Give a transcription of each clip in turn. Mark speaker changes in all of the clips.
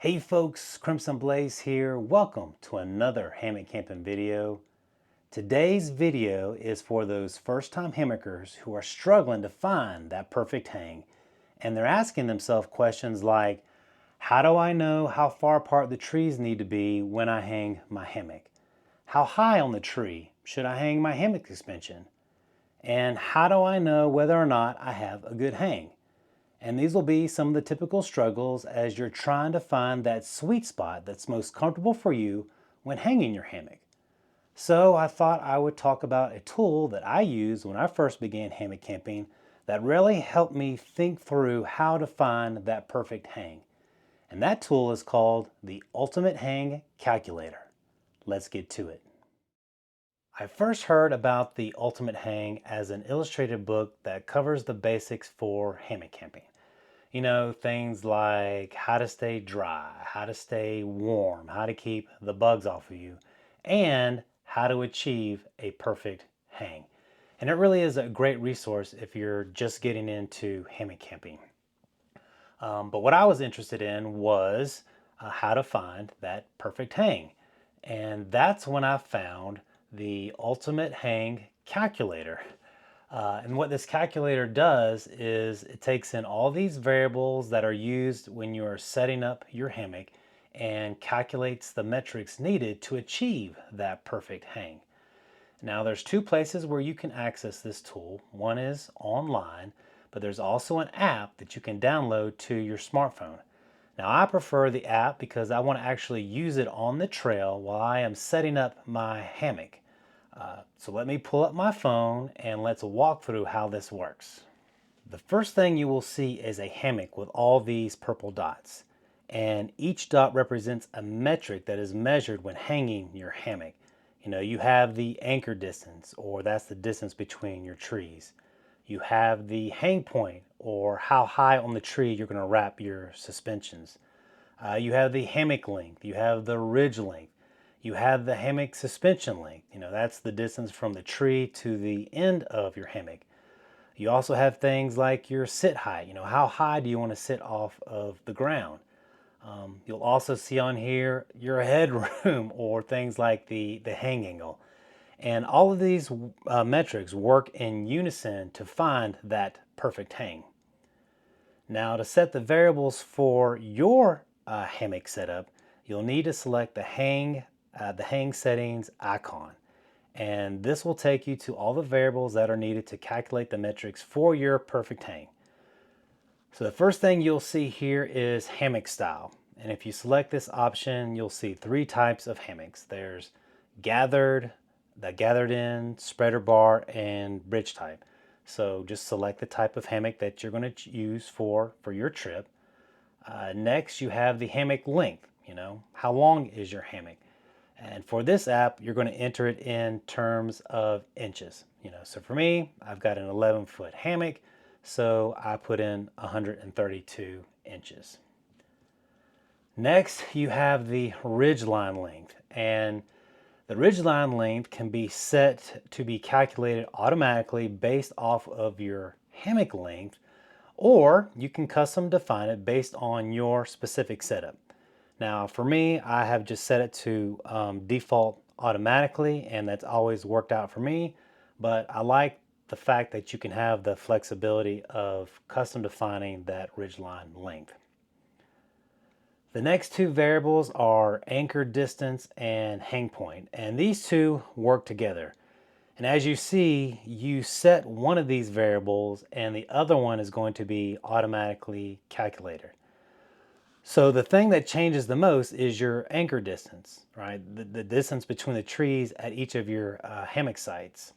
Speaker 1: Hey folks, Crimson Blaze here. Welcome to another hammock camping video. Today's video is for those first-time hammockers who are struggling to find that perfect hang. And they're asking themselves questions like, how do I know how far apart the trees need to be when I hang my hammock? How high on the tree should I hang my hammock suspension? And how do I know whether or not I have a good hang? And these will be some of the typical struggles as you're trying to find that sweet spot that's most comfortable for you when hanging your hammock. So I thought I would talk about a tool that I used when I first began hammock camping that really helped me think through how to find that perfect hang. And that tool is called the Ultimate Hang Calculator. Let's get to it. I first heard about the Ultimate Hang as an illustrated book that covers the basics for hammock camping. You know, things like how to stay dry, how to stay warm, how to keep the bugs off of you, and how to achieve a perfect hang. And it really is a great resource if you're just getting into hammock camping. But what I was interested in was how to find that perfect hang. And that's when I found the Ultimate Hang Calculator. And what this calculator does is it takes in all these variables that are used when you are setting up your hammock and calculates the metrics needed to achieve that perfect hang. Now there's two places where you can access this tool. One is online, but there's also an app that you can download to your smartphone. Now I prefer the app because I want to actually use it on the trail while I am setting up my hammock. So let me pull up my phone and let's walk through how this works. The first thing you will see is a hammock with all these purple dots. And each dot represents a metric that is measured when hanging your hammock. You know, you have the anchor distance, or that's the distance between your trees. You have the hang point, or how high on the tree you're going to wrap your suspensions. You have the hammock length, you have the ridge length, you have the hammock suspension length. You know, that's the distance from the tree to the end of your hammock. You also have things like your sit height. You know, how high do you want to sit off of the ground? You'll also see on here your headroom or things like the hang angle. And all of these metrics work in unison to find that perfect hang. Now to set the variables for your hammock setup, you'll need to select the hang settings icon. And this will take you to all the variables that are needed to calculate the metrics for your perfect hang. So the first thing you'll see here is hammock style. And if you select this option, you'll see three types of hammocks. There's gathered, the gathered in, spreader bar, and bridge type. So just select the type of hammock that you're going to use for your trip. Next, you have the hammock length. You know, how long is your hammock? And for this app, you're going to enter it in terms of inches. You know, so for me, I've got an 11-foot hammock, so I put in 132 inches. Next, you have the ridgeline length, and the ridgeline length can be set to be calculated automatically based off of your hammock length, or you can custom define it based on your specific setup. Now for me, I have just set it to default automatically, and that's always worked out for me, but I like the fact that you can have the flexibility of custom defining that ridgeline length. The next two variables are anchor distance and hang point, and these two work together. And as you see, you set one of these variables and the other one is going to be automatically calculated. So the thing that changes the most is your anchor distance, right? The distance between the trees at each of your hammock sites.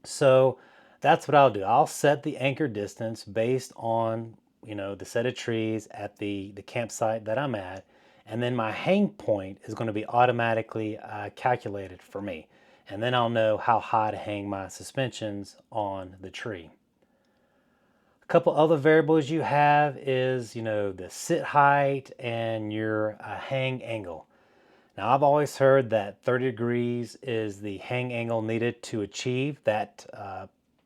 Speaker 1: So that's what I'll do. I'll set the anchor distance based on, you know, the set of trees at the campsite that I'm at, and then my hang point is going to be automatically calculated for me. And then I'll know how high to hang my suspensions on the tree. A couple other variables you have is, you know, the sit height and your hang angle. Now I've always heard that 30 degrees is the hang angle needed to achieve that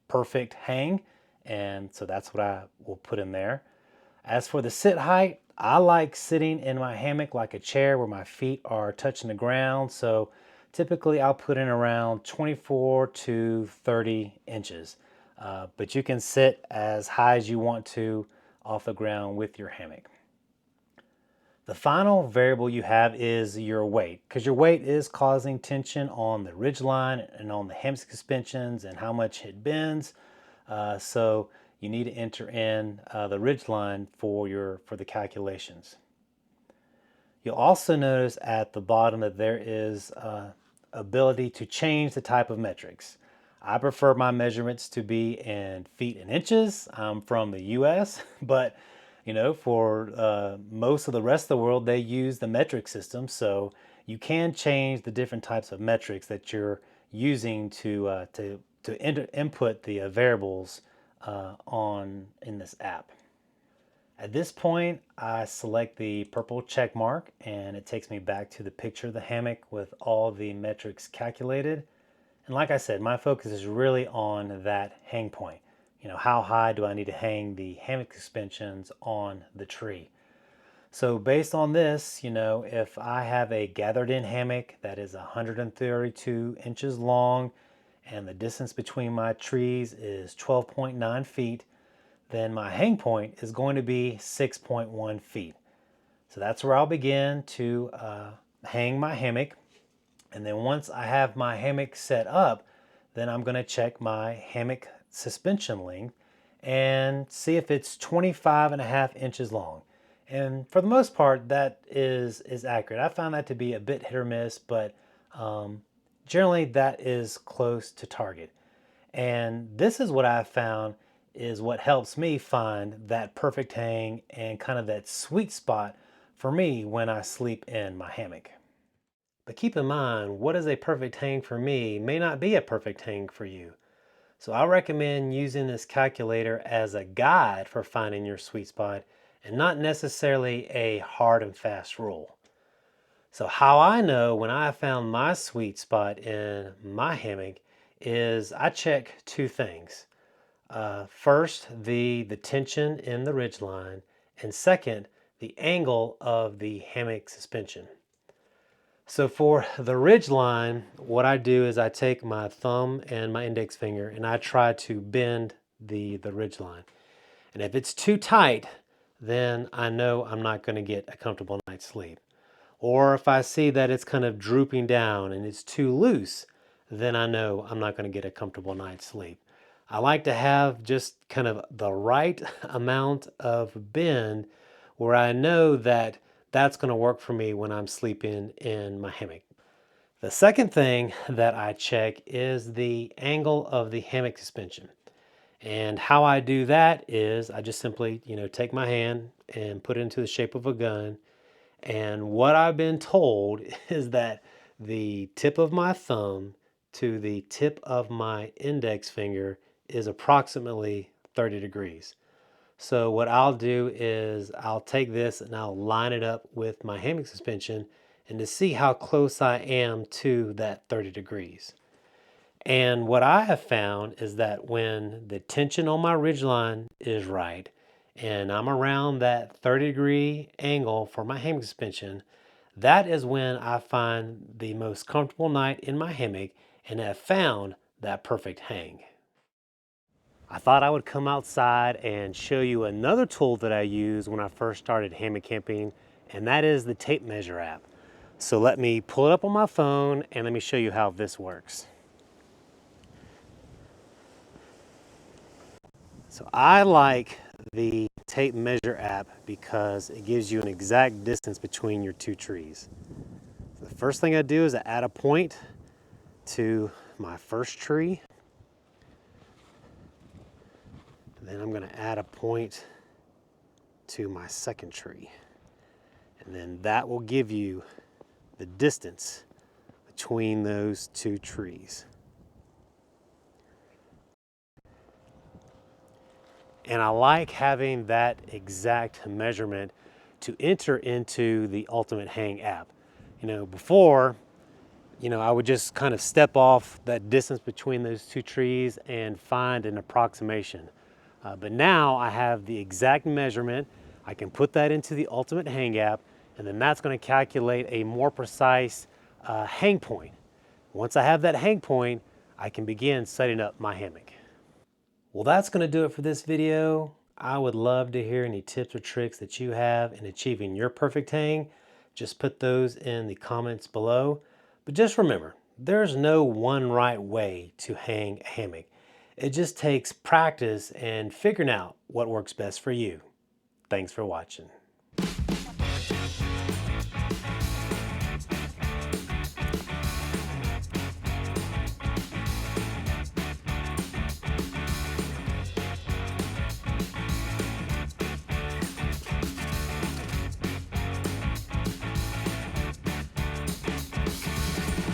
Speaker 1: perfect hang, and so that's what I will put in there. As for the sit height, I like sitting in my hammock like a chair where my feet are touching the ground. So typically I'll put in around 24 to 30 inches. But you can sit as high as you want to off the ground with your hammock. The final variable you have is your weight, because your weight is causing tension on the ridge line and on the hammock suspensions and how much it bends. So you need to enter in the ridge line for the calculations. You'll also notice at the bottom that there is ability to change the type of metrics. I prefer my measurements to be in feet and inches. I'm from the US, but for most of the rest of the world, they use the metric system. So you can change the different types of metrics that you're using to input the variables in this app. At this point, I select the purple check mark and it takes me back to the picture of the hammock with all the metrics calculated. And like I said, my focus is really on that hang point. How high do I need to hang the hammock suspensions on the tree? So based on this, if I have a gathered in hammock that is 132 inches long and the distance between my trees is 12.9 feet, then my hang point is going to be 6.1 feet. So that's where I'll begin to hang my hammock. And then once I have my hammock set up, then I'm going to check my hammock suspension length and see if it's 25.5 inches long. And for the most part, that is accurate. I found that to be a bit hit or miss, but generally that is close to target. And this is what I've found is what helps me find that perfect hang and kind of that sweet spot for me when I sleep in my hammock. But keep in mind, what is a perfect hang for me may not be a perfect hang for you. So I recommend using this calculator as a guide for finding your sweet spot and not necessarily a hard and fast rule. So how I know when I found my sweet spot in my hammock is I check two things. First, the tension in the ridge line, and second, the angle of the hammock suspension. So for the ridge line, what I do is I take my thumb and my index finger and I try to bend the ridge line. And if it's too tight, then I know I'm not going to get a comfortable night's sleep. Or if I see that it's kind of drooping down and it's too loose, then I know I'm not going to get a comfortable night's sleep. I like to have just kind of the right amount of bend where I know that that's going to work for me when I'm sleeping in my hammock. The second thing that I check is the angle of the hammock suspension. And how I do that is I just simply, take my hand and put it into the shape of a gun. And what I've been told is that the tip of my thumb to the tip of my index finger is approximately 30 degrees. So what I'll do is I'll take this and I'll line it up with my hammock suspension and to see how close I am to that 30 degrees. And what I have found is that when the tension on my ridgeline is right and I'm around that 30-degree angle for my hammock suspension, that is when I find the most comfortable night in my hammock and have found that perfect hang. I thought I would come outside and show you another tool that I used when I first started hammock camping, and that is the tape measure app. So let me pull it up on my phone and let me show you how this works. So I like the tape measure app because it gives you an exact distance between your two trees. So the first thing I do is I add a point to my first tree. Then I'm going to add a point to my second tree. And then that will give you the distance between those two trees. And I like having that exact measurement to enter into the Ultimate Hang app. Before, I would just kind of step off that distance between those two trees and find an approximation. But now I have the exact measurement. I can put that into the Ultimate Hang app, and then that's going to calculate a more precise hang point. Once I have that hang point, I can begin setting up my hammock. Well, that's going to do it for this video. I would love to hear any tips or tricks that you have in achieving your perfect hang. Just put those in the comments below. But just remember, there's no one right way to hang a hammock. It just takes practice and figuring out what works best for you. Thanks for watching.